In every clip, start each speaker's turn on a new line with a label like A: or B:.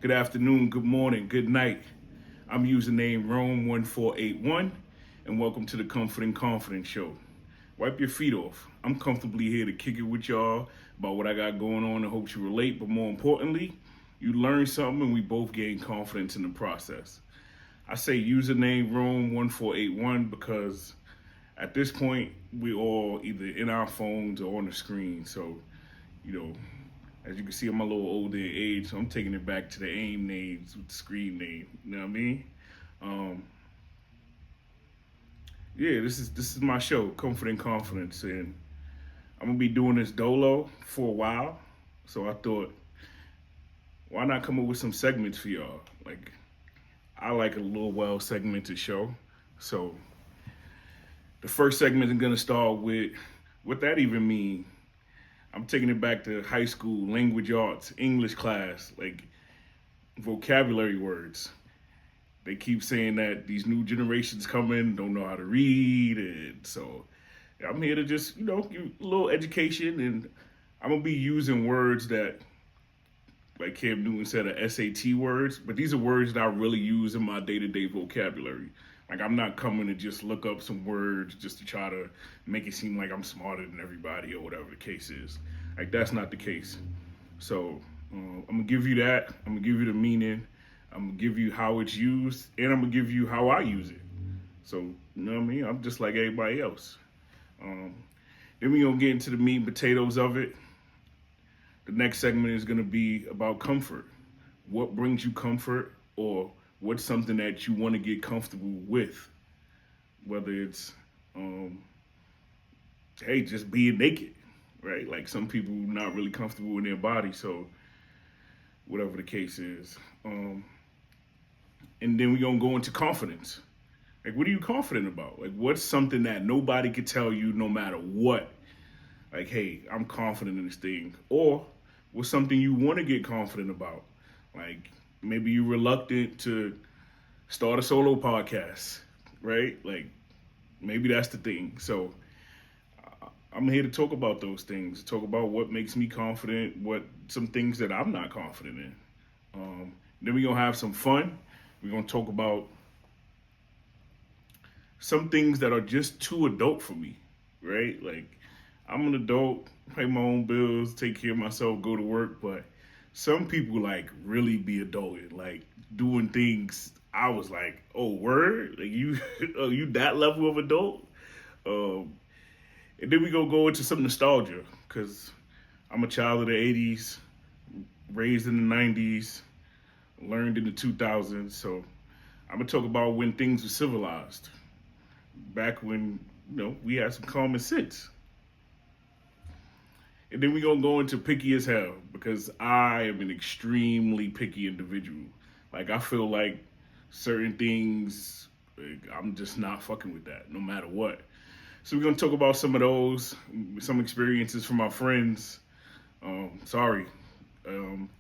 A: Good afternoon, good morning, good night. I'm username Rome1481, and welcome to the Comfort and Confidence Show. Wipe your feet off. I'm comfortably here to kick it with y'all about what I got going on and hope you relate, but more importantly, you learn something and we both gain confidence in the process. I say username Rome1481 because at this point, we all either in our phones or on the screen. So, you know, as you can see, I'm a little older in age, so I'm taking it back to the AIM names with the screen name. You know what I mean? Um, yeah, this is my show, Comfort and Confidence, and I'm gonna be doing this dolo for a while. So I thought, why not come up with some segments for y'all? Like, I like a little well segmented show. So the first segment is gonna start with what that even mean. I'm taking it back to high school, language arts, English class, like vocabulary words. They keep saying that these new generations coming don't know how to read, and so I'm here to just give a little education, and I'm gonna be using words that, like Cam Newton said, are SAT words, but these are words that I really use in my day-to-day vocabulary. Like I'm not coming to just look up some words just to try to make it seem like I'm smarter than everybody or whatever the case is. Like that's not the case. So I'm gonna give you that. I'm gonna give you the meaning. I'm gonna give you how it's used, and I'm gonna give you how I use it. So you know what I mean? I'm just like everybody else. Um, then we gonna get into the meat and potatoes of it. The next segment is gonna be about comfort. What brings you comfort, or what's something that you want to get comfortable with? Whether it's, hey, just being naked, right? Like some people not really comfortable in their body, so whatever the case is. And then we're gonna go into confidence. Like, what are you confident about? Like, what's something that nobody could tell you no matter what? Like, hey, I'm confident in this thing. Or what's something you want to get confident about? Like, maybe you're reluctant to start a solo podcast, right? Like, maybe that's the thing. So, I'm here to talk about those things, talk about what makes me confident, what some things that I'm not confident in. Then we're gonna have some fun. We're gonna talk about some things that are just too adult for me, right? Like I'm an adult, pay my own bills, take care of myself, go to work, but some people like really be adulting, like doing things. I was like, oh, word, like you, oh, you that level of adult. Um, and then we go into some nostalgia because I'm a child of the '80s, raised in the '90s, learned in the 2000s. So I'm gonna talk about when things were civilized, back when we had some common sense. And then we gonna go into picky as hell because I am an extremely picky individual. Like I feel like certain things, like, I'm just not fucking with that, no matter what. So we're gonna talk about some of those, some experiences from our friends. Sorry. Um,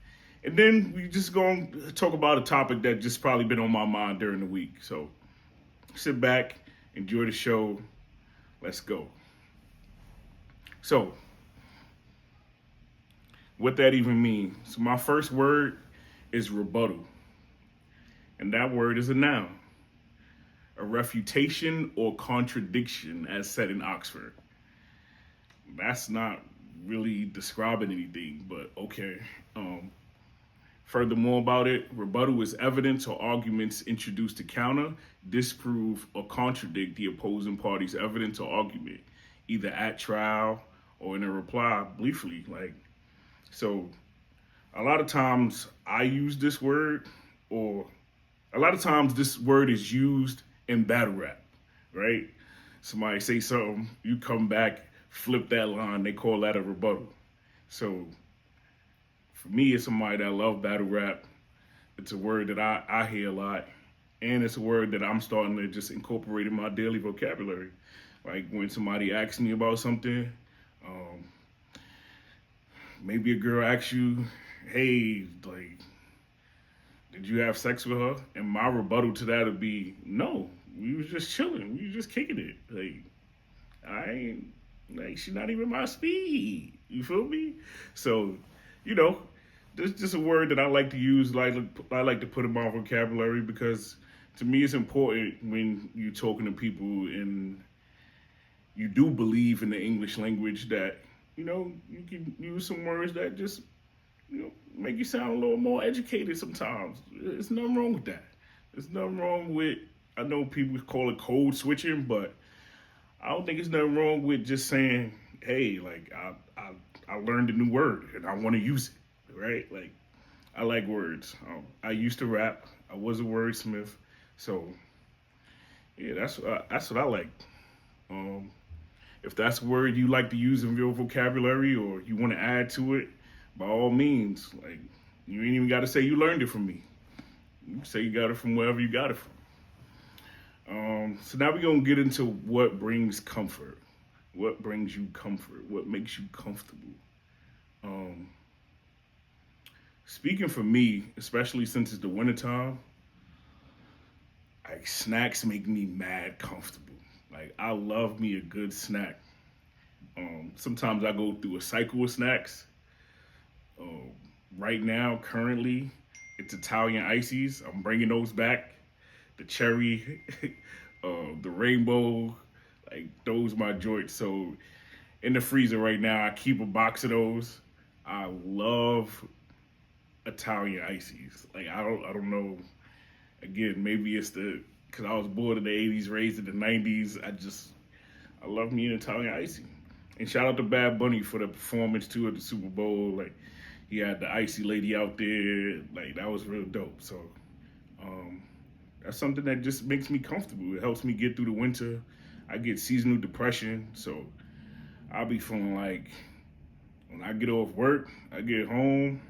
A: and then we just gonna talk about a topic that just probably been on my mind during the week. So sit back, enjoy the show. Let's go. So what that even means. So my first word is rebuttal. And that word is a noun. A refutation or contradiction as said in Oxford. That's not really describing anything, but okay. Furthermore about it, rebuttal is evidence or arguments introduced to counter, disprove, or contradict the opposing party's evidence or argument, either at trial or in a reply briefly. Like, so a lot of times I use this word, or a lot of times this word is used in battle rap, right? Somebody say something, you come back, flip that line, they call that a rebuttal. So for me, as somebody that love battle rap, it's a word that I hear a lot. And it's a word that I'm starting to just incorporate in my daily vocabulary. Like when somebody asks me about something, um, maybe a girl asks you, hey, like, did you have sex with her? And my rebuttal to that would be, no, we was just chilling. We was just kicking it. Like, I ain't, like, she's not even my speed. You feel me? So, you know, This is just a word that I like to use. I like to put in my vocabulary because to me it's important when you're talking to people and you do believe in the English language that you can use some words that just make you sound a little more educated sometimes. There's nothing wrong with that. There's nothing wrong with, I know people call it code switching, but I don't think there's nothing wrong with just saying, hey, like I learned a new word and I want to use it, right? Like I like words. I used to rap. I was a wordsmith, so yeah, that's what I like. Um, if that's a word you like to use in your vocabulary or you want to add to it, by all means, like you ain't even got to say you learned it from me. You can say you got it from wherever you got it from. So now we're gonna get into what brings comfort. What brings you comfort? What makes you comfortable? Um, Speaking for me, especially since it's the wintertime, like snacks make me mad comfortable. Like I love me a good snack. Sometimes I go through a cycle of snacks. Um, right now, currently, it's Italian ices. I'm bringing those back. The cherry, the rainbow, like those my joints. So in the freezer right now, I keep a box of those. I love Italian ices. Like I don't know. Again, maybe it's the because I was born in the '80s, raised in the '90s. I love me an Italian icy. And shout out to Bad Bunny for the performance too at the Super Bowl. Like he had the icy lady out there. Like that was real dope. So um, that's something that just makes me comfortable. It helps me get through the winter. I get seasonal depression, so I'll be feeling like when I get off work, I get home.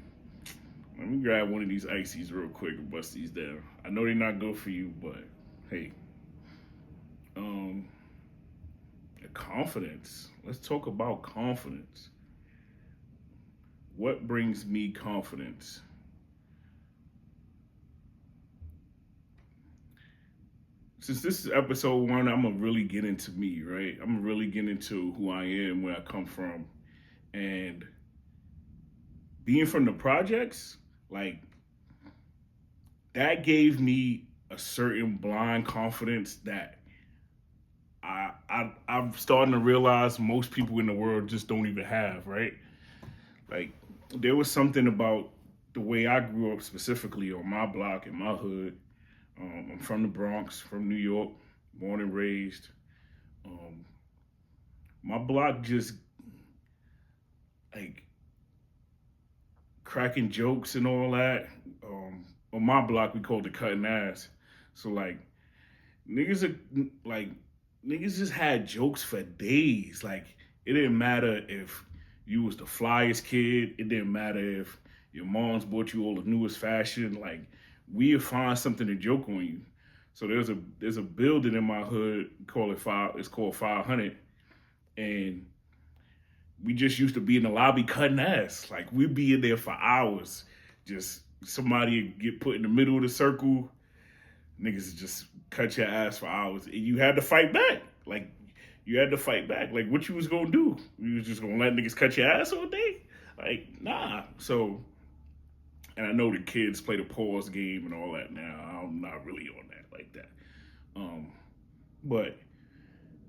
A: Let me grab one of these ices real quick and bust these down. I know they're not good for you, but hey, um, confidence. Let's talk about confidence. What brings me confidence? Since this is episode one, I'm gonna really get into me, right? I'm gonna really get into who I am, where I come from, and being from the projects, like that gave me a certain blind confidence that I'm starting to realize most people in the world just don't even have, right? Like there was something about the way I grew up specifically on my block in my hood. I'm from the Bronx, from New York, born and raised. Um, my block just like cracking jokes and all that. On my block, we called it cutting ass. So like niggas are like niggas just had jokes for days. Like it didn't matter if you was the flyest kid. It didn't matter if your mom's bought you all the newest fashion. Like we'd find something to joke on you. So there's a building in my hood called it five. It's called 500, and we just used to be in the lobby cutting ass. Like we'd be in there for hours. Just somebody get put in the middle of the circle. Niggas just cut your ass for hours, and you had to fight back. Like you had to fight back. Like what you was gonna do? You was just gonna let niggas cut your ass all day? Like nah. So, and I know the kids play the pause game and all that now. I'm not really on that like that. But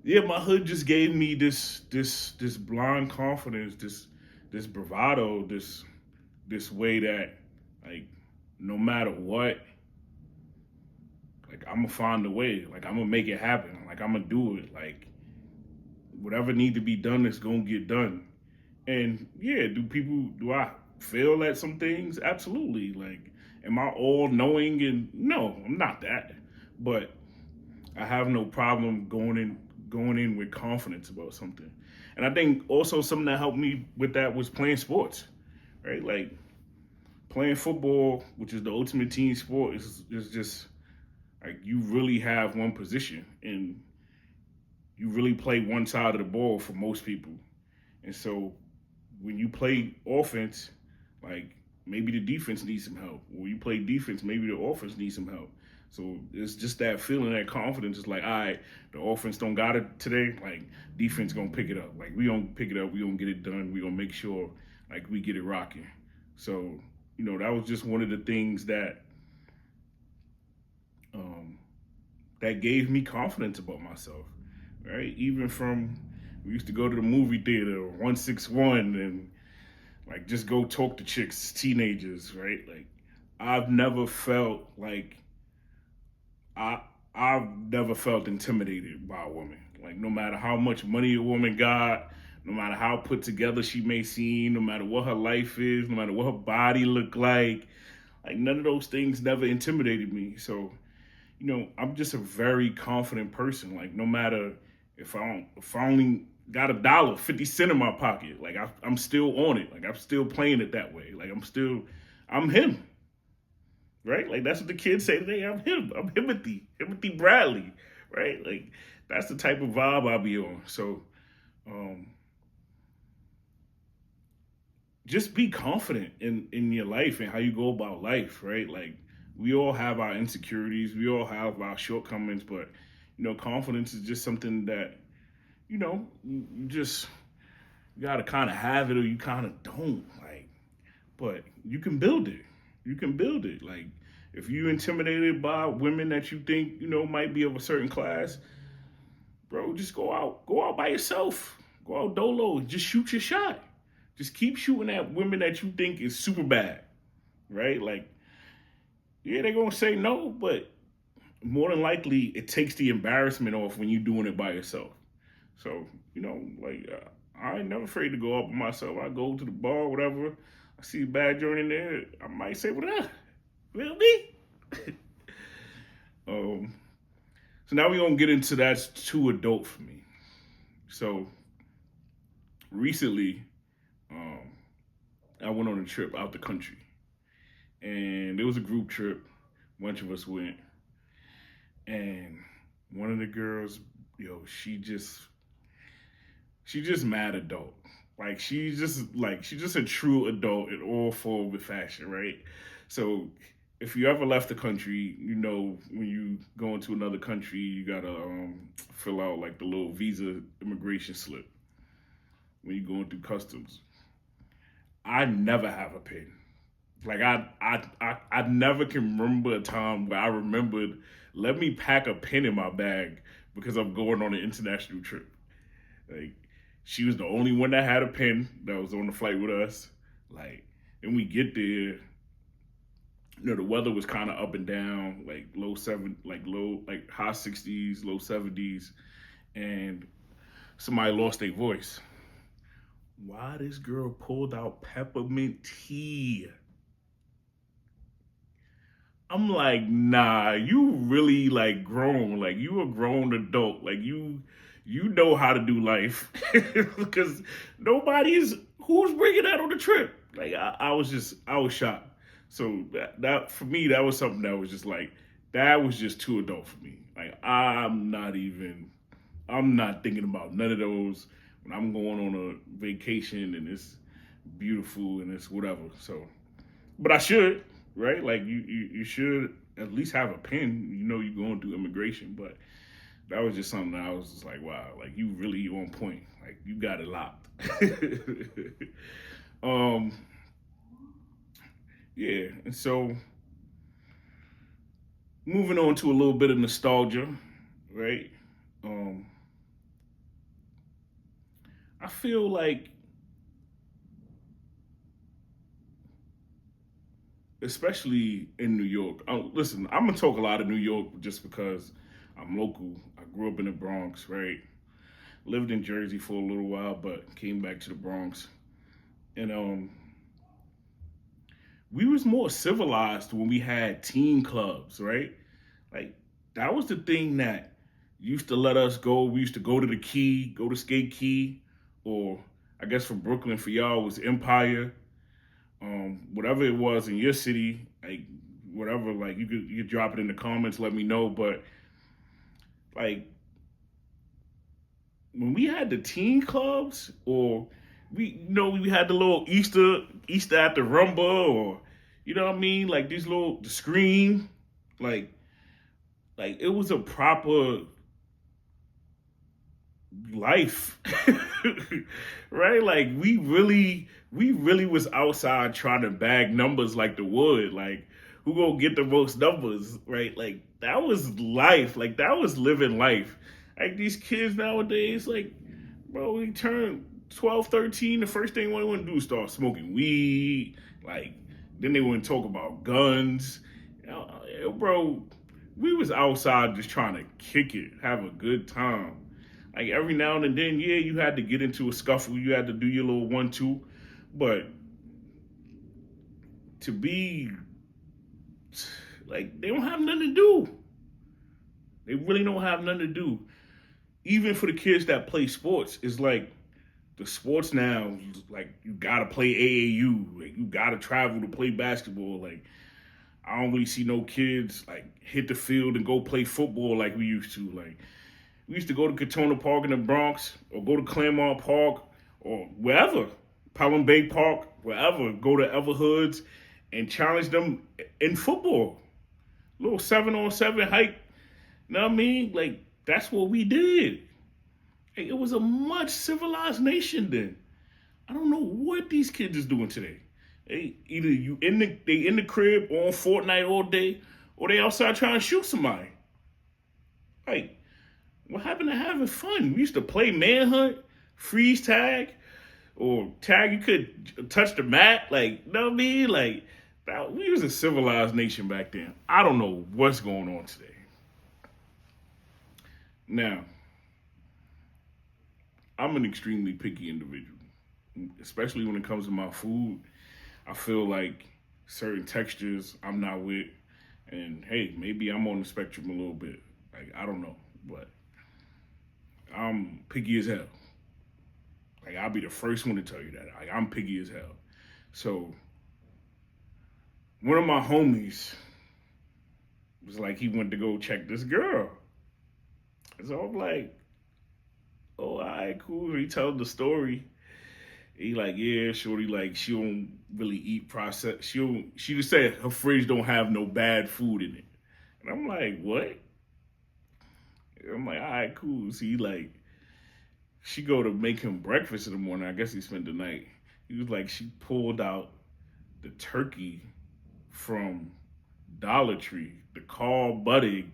A: yeah, my hood just gave me this blind confidence, this bravado, this way that like no matter what, like I'm gonna find a way. Like I'm gonna make it happen. Like I'm gonna do it. Like whatever need to be done is gonna get done. And yeah, do I fail at some things? Absolutely. Like, am I all knowing? And no, I'm not that. But I have no problem going in with confidence about something. And I think also something that helped me with that was playing sports. Right? Like playing football, which is the ultimate team sport, is just like you really have one position and you really play one side of the ball for most people. And so when you play offense, like maybe the defense needs some help. When you play defense, maybe the offense needs some help. So it's just that feeling, that confidence. It's like, all right, the offense don't got it today. Like defense gonna pick it up. Like we gonna pick it up. We gonna get it done. We gonna make sure like we get it rocking. So that was just one of the things um, that gave me confidence about myself, right? Even from we used to go to the movie theater 161 and like just go talk to chicks, teenagers, right? Like I've never felt like I I've never felt intimidated by a woman. Like no matter how much money a woman got, no matter how put together she may seem, no matter what her life is, no matter what her body look like none of those things never intimidated me. So, I'm just a very confident person. Like no matter if I only got $1.50 in my pocket, like I'm still on it. Like I'm still playing it that way. Like I'm him, right? Like that's what the kids say today. I'm him. I'm Timothy Bradley, right? Like that's the type of vibe I'll be on. So, um, just be confident in your life and how you go about life, right? Like we all have our insecurities, we all have our shortcomings, but confidence is just something that you just you gotta kind of have it or you kind of don't, like. But you can build it. You can build it. Like if you're intimidated by women that you think might be of a certain class, bro, just go out by yourself, go out dolo, just shoot your shot. Just keep shooting at women that you think is super bad, right? Like, yeah, they're gonna say no, but more than likely, it takes the embarrassment off when you're doing it by yourself. So, I ain't never afraid to go up with myself. I go to the bar, whatever. I see a bad joint in there. I might say, "What up? Will me?" um. So now we're gonna get into that's too adult for me. So recently, um, I went on a trip out the country, and it was a group trip. A bunch of us went, and one of the girls, she just mad adult. Like she's just a true adult in all form of fashion, right? So if you ever left the country, when you go into another country, you gotta fill out like the little visa immigration slip when you're going through customs. I never have a pen. Like I never can remember a time where I remembered let me pack a pen in my bag because I'm going on an international trip. Like she was the only one that had a pen that was on the flight with us. Like and we get there, the weather was kind of up and down, like high 60s, low 70s, and somebody lost their voice. Why this girl pulled out peppermint tea? I'm like, nah, you really like grown, like you a grown adult, like you know how to do life because nobody's who's bringing that on the trip. Like I was shocked. So that for me that was something that was just like that was just too adult for me. Like I'm not thinking about none of those when I'm going on a vacation and it's beautiful and it's whatever. So but I should, right? Like you should at least have a pen. You're going through immigration, but that was just something that I was just like, wow, like you really on point. Like you got it locked. um, yeah, and so moving on to a little bit of nostalgia, right? Um, I feel like, especially in New York. Listen, I'm gonna talk a lot of New York just because I'm local. I grew up in the Bronx, right? Lived in Jersey for a little while, but came back to the Bronx. And we was more civilized when we had teen clubs, right? Like that was the thing that used to let us go. We used to go to the Key, go to Skate Key, or I guess for Brooklyn for y'all was Empire. Whatever it was in your city, like whatever, like you could drop it in the comments, let me know. But like when we had the teen clubs, or we had the little Easter at the Rumba, or you know what I mean, like these little the Scream, like it was a proper life, right? Like we really we really was outside trying to bag numbers like the wood. Like, who gonna get the most numbers, right? Like, that was life. Like, that was living life. Like, these kids nowadays, like, bro, we turn 12, 13, the first thing they want to do is start smoking weed. Like, then they want to talk about guns. Bro, we was outside just trying to kick it, have a good time. Like, every now and then, yeah, you had to get into a scuffle. You had to do your little 1-2. But to be like, they don't have nothing to do. They really don't have nothing to do. Even for the kids that play sports, it's like the sports now, like, you gotta play AAU. Like, you gotta travel to play basketball. Like, I don't really see no kids like hit the field and go play football like we used to. Like, we used to go to Katona Park in the Bronx, or go to Claremont Park, or wherever, Pelham Bay Park, wherever. Go to Everhoods and challenge them in football. Little 7-on-7 hike. You know what I mean? Like, that's what we did. Like, it was a much civilized nation then. I don't know what these kids is doing today. Either they in the crib on Fortnite all day, or they outside trying to shoot somebody. Like, what happened to having fun? We used to play manhunt, freeze tag, or tag you could touch the mat. Like, you know what I mean? Like, we was a civilized nation back then. I don't know what's going on today. Now, I'm an extremely picky individual, especially when it comes to my food. I feel like certain textures I'm not with, and hey, maybe I'm on the spectrum a little bit. Like, I don't know, but I'm picky as hell. Like, I'll be the first one to tell you that. Like, I'm picky as hell. So, one of my homies was like, he went to go check this girl. So I'm like, oh, all right, cool. He told the story. He like, yeah, shorty, like, she don't really eat processed. She just said her fridge don't have no bad food in it. And I'm like, what? I'm like, all right, cool. See, like, she go to make him breakfast in the morning. I guess he spent the night. He was like, she pulled out the turkey from Dollar Tree, the Carl Buddig.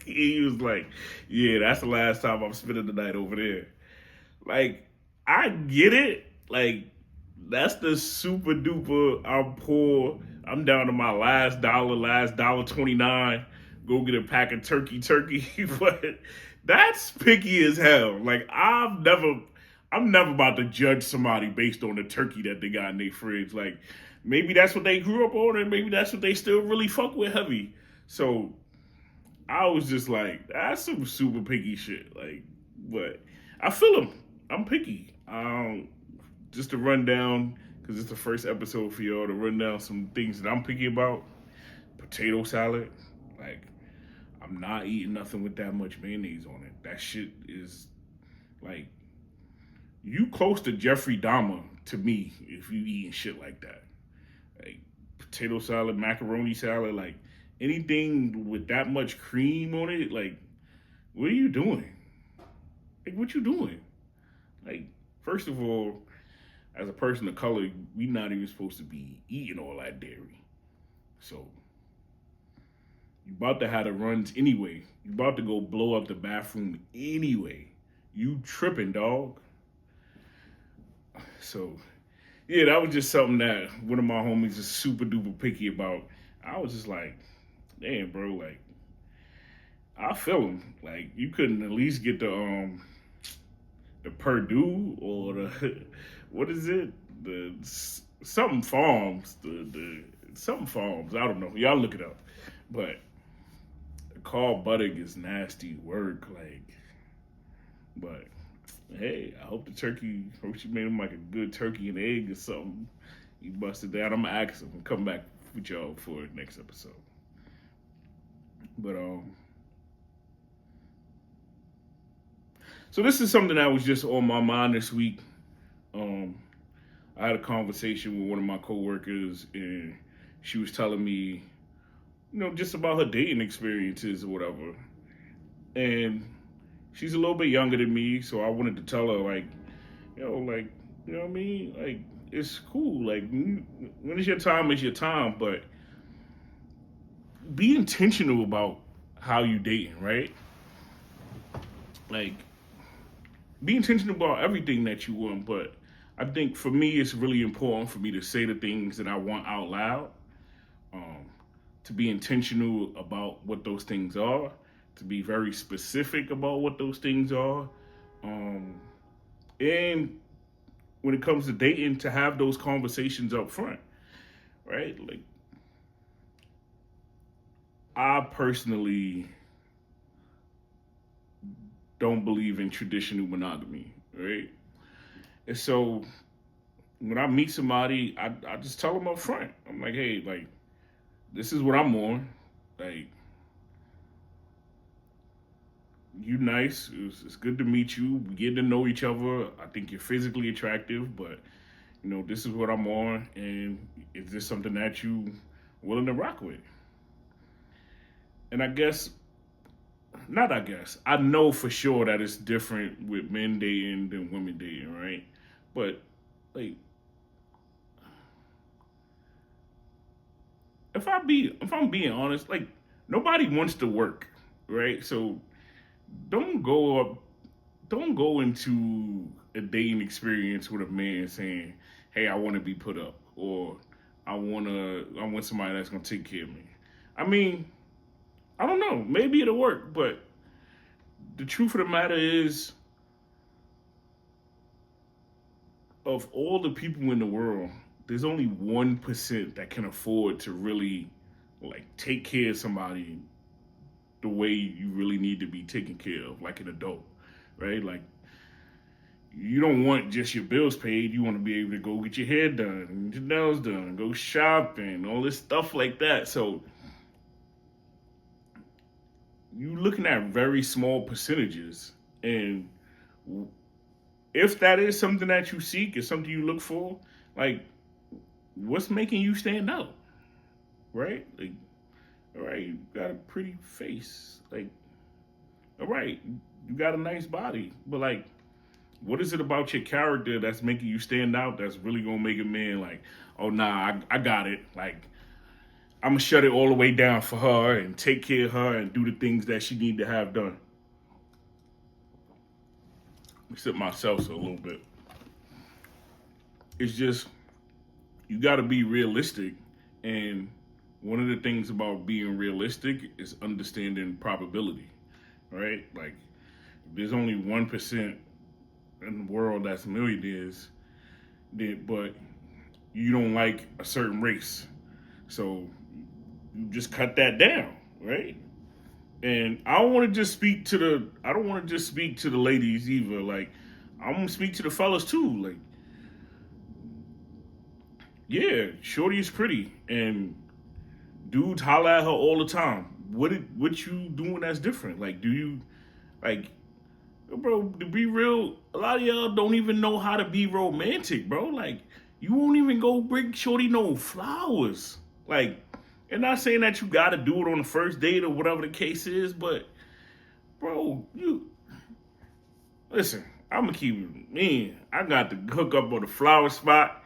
A: He was like, yeah, that's the last time I'm spending the night over there. Like, I get it. Like, that's the super duper, I'm poor, I'm down to my last dollar 29, go get a pack of turkey. But that's picky as hell. Like, I'm never about to judge somebody based on the turkey that they got in their fridge. Like, maybe that's what they grew up on, and maybe that's what they still really fuck with heavy. So I was just like, that's some super picky shit. Like, but I feel them. I'm picky. Just to run down, because it's the first episode for y'all, to run down some things that I'm picky about. Potato salad. Like, I'm not eating nothing with that much mayonnaise on it. That shit is, like, you close to Jeffrey Dahmer to me if you eating shit like that. Like, potato salad, macaroni salad, like, anything with that much cream on it, like, what are you doing? Like, what you doing? Like, first of all, as a person of color, we not even supposed to be eating all that dairy. So, you about to have the runs anyway. You about to go blow up the bathroom anyway. You tripping, dog. So, yeah, that was just something that one of my homies is super duper picky about. I was just like, damn, bro, like, I feel him. Like, you couldn't at least get the Purdue or the what is it? The something farms. The something farms. I don't know. Y'all look it up. But Carl Buddig is nasty work. Like, but hey, I hope she made him like a good turkey and egg or something. He busted that. I'm gonna ask him and come back with y'all for the next episode. But so this is something that was just on my mind this week. I had a conversation with one of my coworkers, and she was telling me, just about her dating experiences or whatever. And she's a little bit younger than me, so I wanted to tell her, like, like, You know what I mean? Like, it's cool. Like, when it's your time. But be intentional about how you dating, right? Like, be intentional about everything that you want. But I think for me, it's really important for me to say the things that I want out loud. Um, to be intentional about what those things are. To be very specific about what those things are. Um, and when it comes to dating, to have those conversations up front, right? Like, I personally don't believe in traditional monogamy, right? And so when I meet somebody, I just tell them up front. I'm like, hey, like, this is what I'm on. Like, you nice. It's good to meet you. We get to know each other. I think you're physically attractive, but this is what I'm on, and is this something that you willing to rock with? And I know for sure that it's different with men dating than women dating, right? But like, if I'm being honest, like, nobody wants to work, right? So don't go up, don't go into a dating experience with a man saying, "Hey, I want to be put up," or I want somebody that's gonna take care of me." I mean, I don't know. Maybe it'll work, but the truth of the matter is, of all the people in the world, there's only 1% that can afford to really like take care of somebody the way you really need to be taken care of, like an adult, right? Like, you don't want just your bills paid. You want to be able to go get your hair done, your nails done, go shopping, all this stuff like that. So you looking at very small percentages, and if that is something that you seek, is something you look for, like, what's making you stand out, right? Like, all right, you got a pretty face, like, all right, you got a nice body, but like, what is it about your character that's making you stand out? That's really gonna make a man like, oh nah, I got it. Like, I'm gonna shut it all the way down for her and take care of her and do the things that she need to have done. Except myself a little bit. It's just, you got to be realistic, and one of the things about being realistic is understanding probability, right? Like, there's only 1% in the world that's millionaires, but you don't like a certain race, so you just cut that down, right? And I don't want to just speak to the ladies either. Like, I'm gonna speak to the fellas too. Like, yeah, shorty is pretty, and dudes holler at her all the time. What you doing that's different? Like, do you like, bro? To be real, a lot of y'all don't even know how to be romantic, bro. Like, you won't even go bring shorty no flowers. Like, and not saying that you got to do it on the first date or whatever the case is, but bro, you listen. I'm gonna keep it. Man, I got to hook up on the flower spot.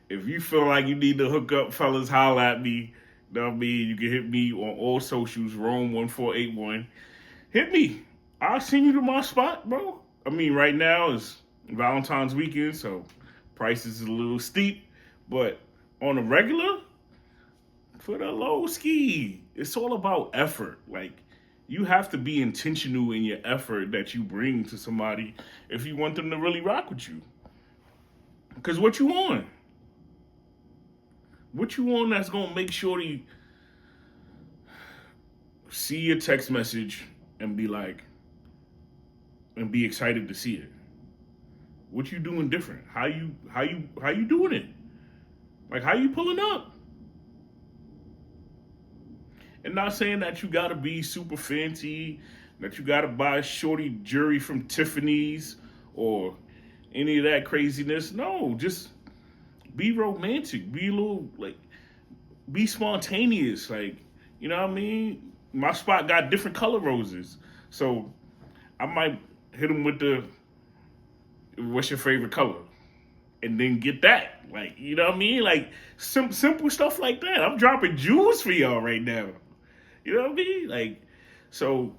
A: If you feel like you need to hook up, fellas, holler at me. You know what I mean? You can hit me on all socials, Rome1481. Hit me. I'll send you to my spot, bro. I mean, right now is Valentine's weekend, so prices is a little steep. But on a regular, for the low ski, it's all about effort. Like, you have to be intentional in your effort that you bring to somebody if you want them to really rock with you. Because what you on? What you on that's gonna make sure to see your text message and be like, and be excited to see it? What you doing different? How you doing it? Like, how you pulling up? And not saying that you gotta be super fancy, that you gotta buy shorty jewelry from Tiffany's or any of that craziness. No, just be romantic. Be a little like, be spontaneous. Like, you know what I mean? My spot got different color roses, so I might hit them with the, what's your favorite color? and then get that. Like, you know what I mean? Like simple stuff like that. I'm dropping jewels for y'all right now. You know what I mean? Like, so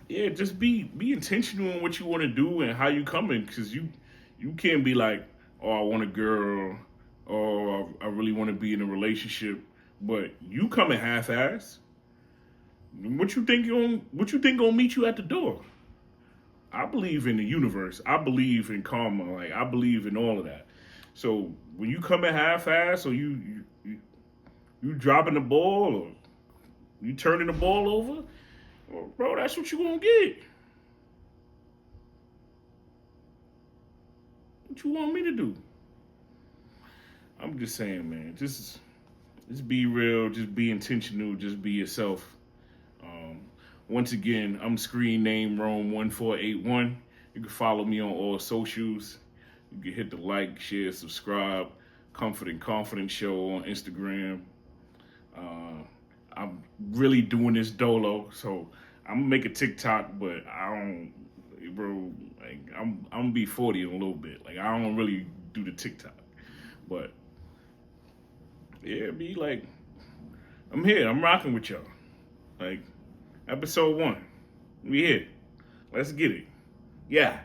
A: yeah, just be intentional on what you want to do and how you coming, because you can't be like, oh, I want a girl, or I really want to be in a relationship, but you coming half-ass. What you think gonna meet you at the door? I believe in the universe. I believe in karma. Like, I believe in all of that. So when you come in half-ass, or you dropping the ball, or you turning the ball over, well, bro, that's what you gonna get. What you want me to do? I'm just saying, man. Just be real. Just be intentional. Just be yourself. Um, Once again, I'm screen name Rome1481. You can follow me on all socials. You can hit the like, share, subscribe. Comfort and Confidence Show on Instagram. Uh, I'm really doing this dolo, so I'm gonna make a TikTok, but I don't, bro. Like, I'm gonna be 40 in a little bit. Like, I don't really do the TikTok, but yeah, be like, I'm here. I'm rocking with y'all. Like, episode 1, we here. Let's get it. Yeah.